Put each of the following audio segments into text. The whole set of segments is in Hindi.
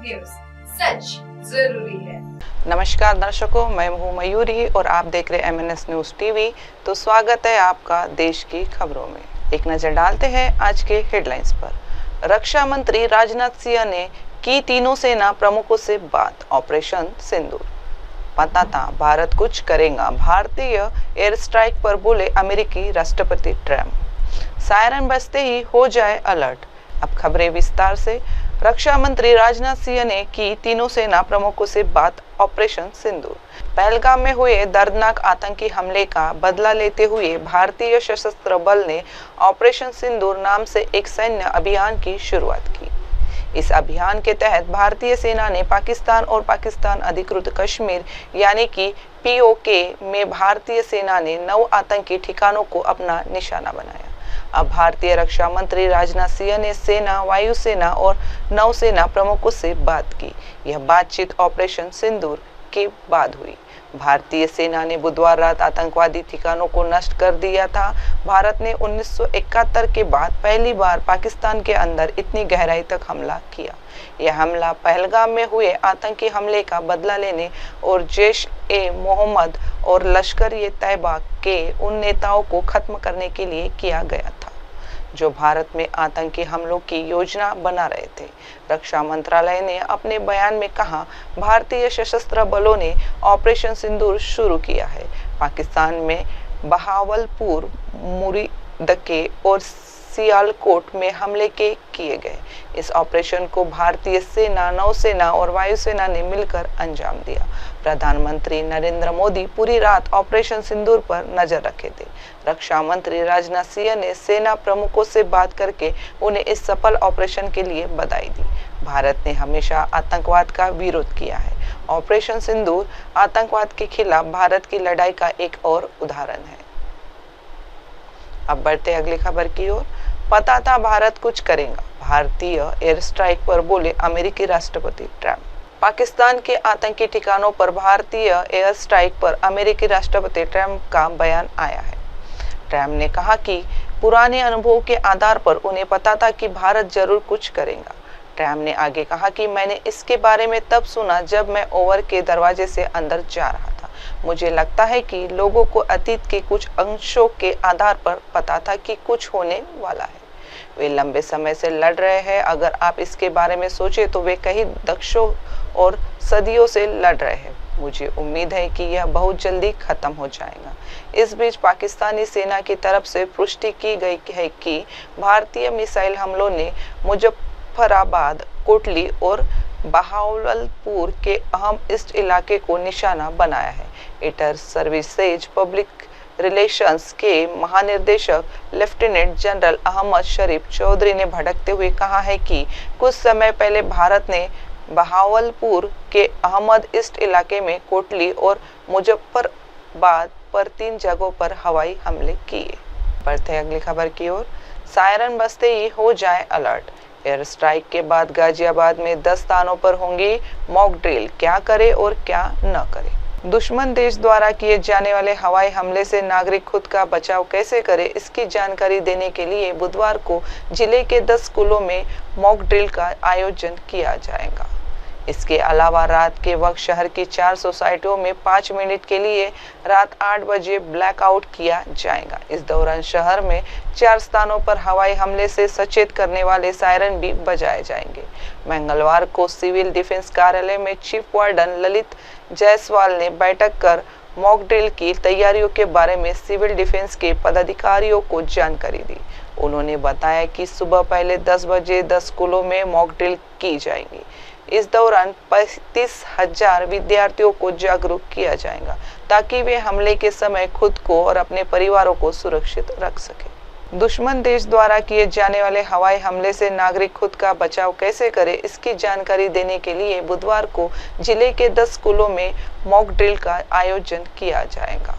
न्यूज, सच जरूरी है। नमस्कार दर्शकों, मैं हूँ मयूरी और आप देख रहे MNS न्यूज टीवी। तो स्वागत है आपका देश की खबरों में। एक नजर डालते हैं आज के हेडलाइंस पर। रक्षा मंत्री राजनाथ सिंह ने की तीनों सेना प्रमुखों से बात, ऑपरेशन सिंदूर। पता था भारत कुछ करेगा, भारतीय एयर स्ट्राइक पर बोले अमेरिकी राष्ट्रपति ट्रंप। सायरन बजते ही हो जाए अलर्ट। अब खबरें विस्तार से। रक्षा मंत्री राजनाथ सिंह ने की तीनों सेना प्रमुखों से बात, ऑपरेशन सिंदूर। पहलगाम में हुए दर्दनाक आतंकी हमले का बदला लेते हुए भारतीय सशस्त्र बल ने ऑपरेशन सिंदूर नाम से एक सैन्य अभियान की शुरुआत की। इस अभियान के तहत भारतीय सेना ने पाकिस्तान और पाकिस्तान अधिकृत कश्मीर यानी कि POK में भारतीय सेना ने 9 आतंकी ठिकानों को अपना निशाना बनाया। अब भारतीय रक्षा मंत्री राजनाथ सिंह ने सेना, वायुसेना और नौसेना प्रमुखों से बात की। यह बातचीत ऑपरेशन सिंदूर के बाद हुई। भारतीय सेना ने बुधवार रात आतंकवादी ठिकानों को नष्ट कर दिया था। भारत ने 1971 के बाद पहली बार पाकिस्तान के अंदर इतनी गहराई तक हमला किया। यह हमला पहलगाम में हुए आतंकी हमले का बदला लेने और जैश-ए-मोहम्मद और लश्कर-ए-तैयबा के उन नेताओं को खत्म करने के लिए किया गया था जो भारत में आतंकी हमलों की योजना बना रहे थे। रक्षा मंत्रालय ने अपने बयान में कहा, भारतीय सशस्त्र बलों ने ऑपरेशन सिंदूर शुरू किया है। पाकिस्तान में बहावलपुर, मुरीदके और सियालकोट में हमले किए गए। इस ऑपरेशन को भारतीय सेना, नौसेना और वायुसेना ने मिलकर अंजाम दिया। प्रधानमंत्री नरेंद्र मोदी पूरी रात ऑपरेशन सिंदूर पर नजर रखे थे। रक्षा मंत्री राजनाथ सिंह ने सेना प्रमुखों से बात करके उन्हें इस सफल ऑपरेशन के लिए बधाई दी। भारत ने हमेशा आतंकवाद का विरोध किया है। ऑपरेशन सिंदूर आतंकवाद के खिलाफ भारत की लड़ाई का एक और उदाहरण है। अब बढ़ते अगली खबर की ओर। पता था भारत कुछ करेगा, भारतीय एयर स्ट्राइक पर बोले अमेरिकी राष्ट्रपति ट्रंप। पाकिस्तान के आतंकी ठिकानों पर भारतीय एयर स्ट्राइक पर अमेरिकी राष्ट्रपति ट्रंप का बयान आया है। ट्रंप ने कहा कि पुराने अनुभवों के आधार पर उन्हें पता था कि भारत जरूर कुछ करेगा। ट्रंप ने आगे कहा कि मैंने इसके बारे में तब सुना जब मैं ओवल के दरवाजे से अंदर जा रहा था। मुझे लगता है कि लोगों को अतीत के कुछ अंशों के आधार पर पता था कि कुछ होने वाला है। वे लंबे समय से लड़ रहे हैं। अगर आप इसके बारे में सोचें तो वे कई दशकों और सदियों से लड़ रहे हैं। मुझे उम्मीद है कि यह बहुत जल्दी खत्म हो जाएगा। इस बीच पाकिस्तानी सेना की तरफ से पुष्टि की गई है कि भारतीय मिसाइल हमलों ने मुजफ्फराबाद, कोटली और बहावलपुर के अहम ईस्ट इलाके को निशाना बनाया है। इंटर सर्विसेज पब्लिक रिलेशंस के महानिर्देशक लेफ्टिनेंट जनरल अहमद शरीफ चौधरी ने भड़कते हुए कहा है कि कुछ समय पहले भारत ने बहावलपुर के अहमद ईस्ट इलाके में कोटली और मुजफ्फराबाद पर 3 जगहों पर हवाई हमले किए। बढ़ते अगली खबर की ओर। सायरन बजते ही हो जाए अलर्ट। एयर स्ट्राइक के बाद गाजियाबाद में 10 स्थानों पर होंगी मॉक ड्रिल। क्या करे और क्या न करे। दुश्मन देश द्वारा किए जाने वाले हवाई हमले से नागरिक खुद का बचाव कैसे करे, इसकी जानकारी देने के लिए बुधवार को जिले के 10 स्कूलों में मॉक ड्रिल का आयोजन किया जाएगा। इसके अलावा रात के वक्त शहर की 4 सोसाइटियों में 5 मिनट के लिए रात 8 बजे ब्लैकआउट किया जाएगा। इस दौरान शहर में 4 स्थानों पर हवाई हमले से सचेत करने वाले सायरन भी बजाए जाएंगे। मंगलवार को सिविल डिफेंस कार्यालय में चीफ वार्डन ललित जायसवाल ने बैठक कर मॉक ड्रिल की तैयारियों के बारे में सिविल डिफेंस के पदाधिकारियों को जानकारी दी। उन्होंने बताया कि सुबह पहले 10 बजे 10 स्कूलों में मॉक ड्रिल की जाएगी। इस दौरान 35,000 विद्यार्थियों को जागरूक किया जाएगा ताकि वे हमले के समय खुद को और अपने परिवारों को सुरक्षित रख सके। दुश्मन देश द्वारा किए जाने वाले हवाई हमले से नागरिक खुद का बचाव कैसे करे, इसकी जानकारी देने के लिए बुधवार को जिले के 10 स्कूलों में मॉक ड्रिल का आयोजन किया जाएगा।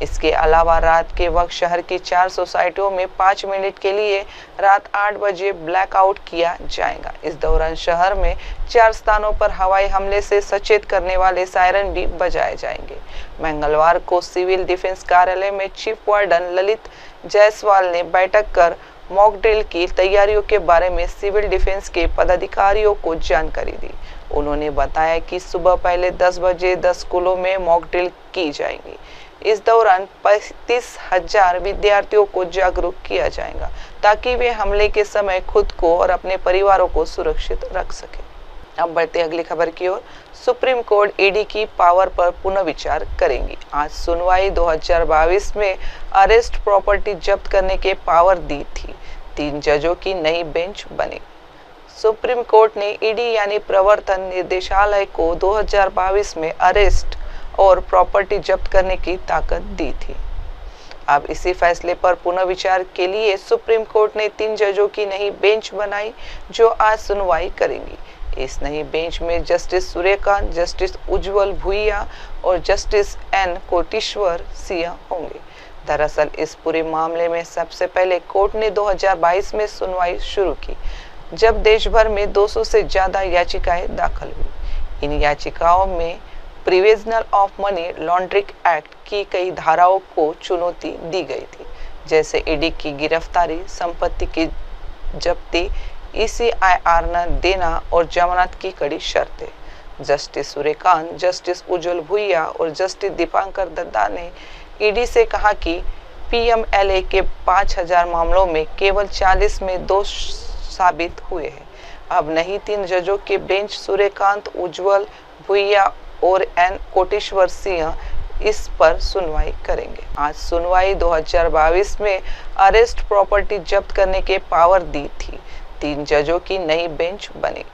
इसके अलावा रात के वक्त शहर की 4 सोसाइटियों में 5 मिनट के लिए रात 8 बजे ब्लैकआउट किया जाएगा। इस दौरान शहर में 4 स्थानों पर हवाई हमले से सचेत करने वाले सायरन भी बजाए जाएंगे। मंगलवार को सिविल डिफेंस कार्यालय में चीफ वार्डन ललित जायसवाल ने बैठक कर मॉक ड्रिल की तैयारियों के बारे में सिविल डिफेंस के पदाधिकारियों को जानकारी दी। उन्होंने बताया कि सुबह पहले 10 बजे 10 स्कूलों में मॉक ड्रिल की जाएंगी। इस दौरान 35,000 विद्यार्थियों को जागरूक किया जाएगा ताकि वे हमले के समय खुद को और अपने परिवारों को सुरक्षित रख सकें। अब बढ़ते अगली खबर की ओर। सुप्रीम कोर्ट ईडी की पावर पर पुनः विचार करेंगी। आज सुनवाई 2022 में अरेस्ट प्रॉपर्टी जब्त करने के पावर दी थी। 3 जजों की नई बेंच बनी। सुप्रीम कोर्ट ने ईडी यानी प्रवर्तन निदेशालय को 2022 में अरेस्ट और प्रॉपर्टी जब्त करने की ताकत दी थी। अब इसी फैसले पर पुनः विचार के लिए सुप्रीम कोर्ट ने 3 जजों की नई बेंच बनाई जो आज सुनवाई करेंगी। इस नई बेंच में जस्टिस सूर्यकांत, जस्टिस उज्जवल भुइया और जस्टिस एन कोटेश्वर सिंह होंगे। दरअसल इस पूरे मामले में सबसे पहले कोर्ट ने 2022 में सुनवाई शुरू की, जब देश भर में 200 से ज्यादा याचिकाएं दाखिल हुई। इन याचिकाओं में prevention of money laundering act की कई धाराओं को चुनौती दी गई थी, जैसे ईडी की गिरफ्तारी, संपत्ति की जब्ती, ECIR न देना और जमानत की कड़ी शर्तें। जस्टिस सूर्यकांत, जस्टिस उज्जवल भुइया और जस्टिस दीपांकर दत्ता ने ईडी से कहा कि PMLA के 5,000 मामलों में केवल 40 में दोष साबित हुए हैं। अब नहीं 3 जजों के बेंच सूर्यकांत, उज्जवल भुइया और एन कोटेश्वर सिंह इस पर सुनवाई करेंगे। आज सुनवाई 2022 में अरेस्ट प्रॉपर्टी जब्त करने के पावर दी थी। 3 जजों की नई बेंच बनी।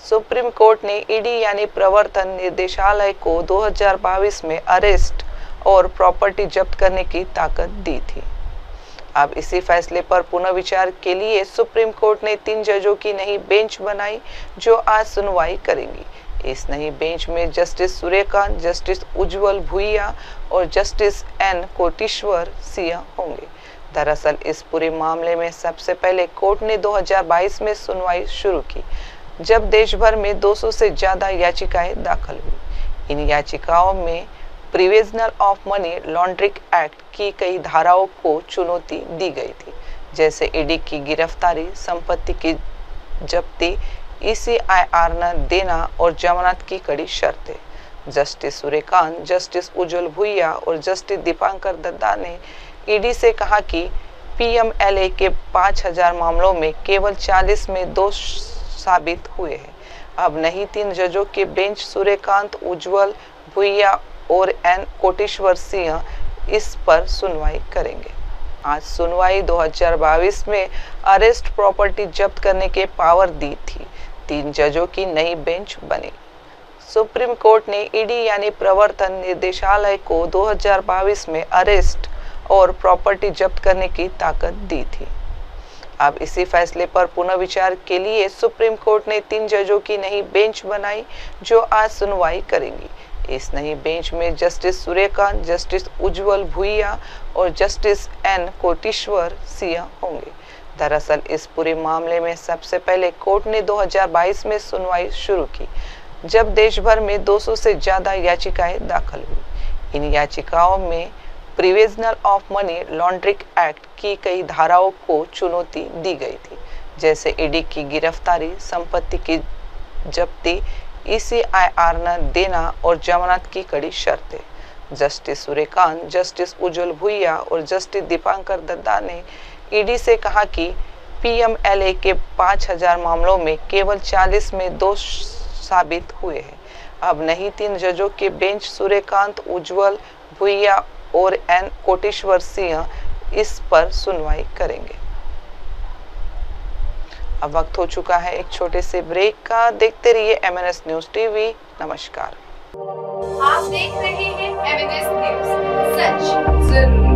सुप्रीम कोर्ट ने ईडी यानी प्रवर्तन निदेशालय को 2022 में अरेस्ट और प्रॉपर्टी जब्त करने की ताकत दी थी। अब इसी फैसले पर पुनः विचार के लिए सुप्रीम कोर्ट ने 3 जजों की नई बेंच बनाई जो आज सुनवाई करेंगी। इस नई बेंच में जस्टिस सूर्यकांत, जस्टिस उज्जवल भुइया और जस्टिस एन कोटेश्वर सिंह होंगे। दरअसल इस पूरे मामले में सबसे पहले कोर्ट ने 2022 में सुनवाई शुरू की, जब देश भर में 200 से ज्यादा याचिकाएं दाखिल हुई। इन याचिकाओं में prevention of money laundering act की कई धाराओं को चुनौती दी गई थी, जैसे ईडी की गिरफ्तारी, संपत्ति की जब्ती, ECIR न देना और जमानत की कड़ी शर्तें। जस्टिस सूर्यकांत, जस्टिस उज्जवल भुइया और जस्टिस दीपांकर दत्ता ने ईडी से कहा कि PMLA के 5,000 मामलों में केवल 40 में दोष साबित हुए हैं। अब नहीं 3 जजों के बेंच सूर्यकांत, उज्जवल भुइया और एन कोटेश्वर सिंह इस पर सुनवाई करेंगे। आज सुनवाई 2022 में अरेस्ट प्रॉपर्टी जब्त करने के पावर दी थी। 3 जजों की नई बेंच बनी। सुप्रीम कोर्ट ने ईडी यानी प्रवर्तन निदेशालय को 2022 में अरेस्ट और प्रॉपर्टी जब्त करने की ताकत दी थी। अब इसी फैसले पर पुनः विचार के लिए सुप्रीम कोर्ट ने 3 जजों की नई बेंच बनाई जो आज सुनवाई करेंगी। इस नई बेंच में जस्टिस सूर्यकांत, जस्टिस उज्जवल भुइया और जस्टिस एन कोटेश्वर सिंह होंगे। दरअसल इस पूरे मामले में सबसे पहले कोर्ट ने 2022 में सुनवाई शुरू की, जब देश भर में 200 से ज्यादा याचिकाएं दाखिल हुई। इन याचिकाओं में prevention of money laundering act की कई धाराओं को चुनौती दी गई थी, जैसे ईडी की गिरफ्तारी, संपत्ति की जब्ती, ECIR न देना और जमानत की कड़ी शर्तें। जस्टिस सूर्यकांत, जस्टिस उज्जवल भुइया और जस्टिस दीपांकर दत्ता ने ईडी से कहा कि PMLA के 5,000 मामलों में केवल 40 में दोष साबित हुए हैं। अब नहीं 3 जजों के बेंच सूर्यकांत, उज्जवल भुइया और एन कोटेश्वर सिंह इस पर सुनवाई करेंगे। अब वक्त हो चुका है एक छोटे से ब्रेक का। देखते रहिए MNS न्यूज टीवी। नमस्कार। आप देख रहे हैं MNS न्यूज, सच जरूरी।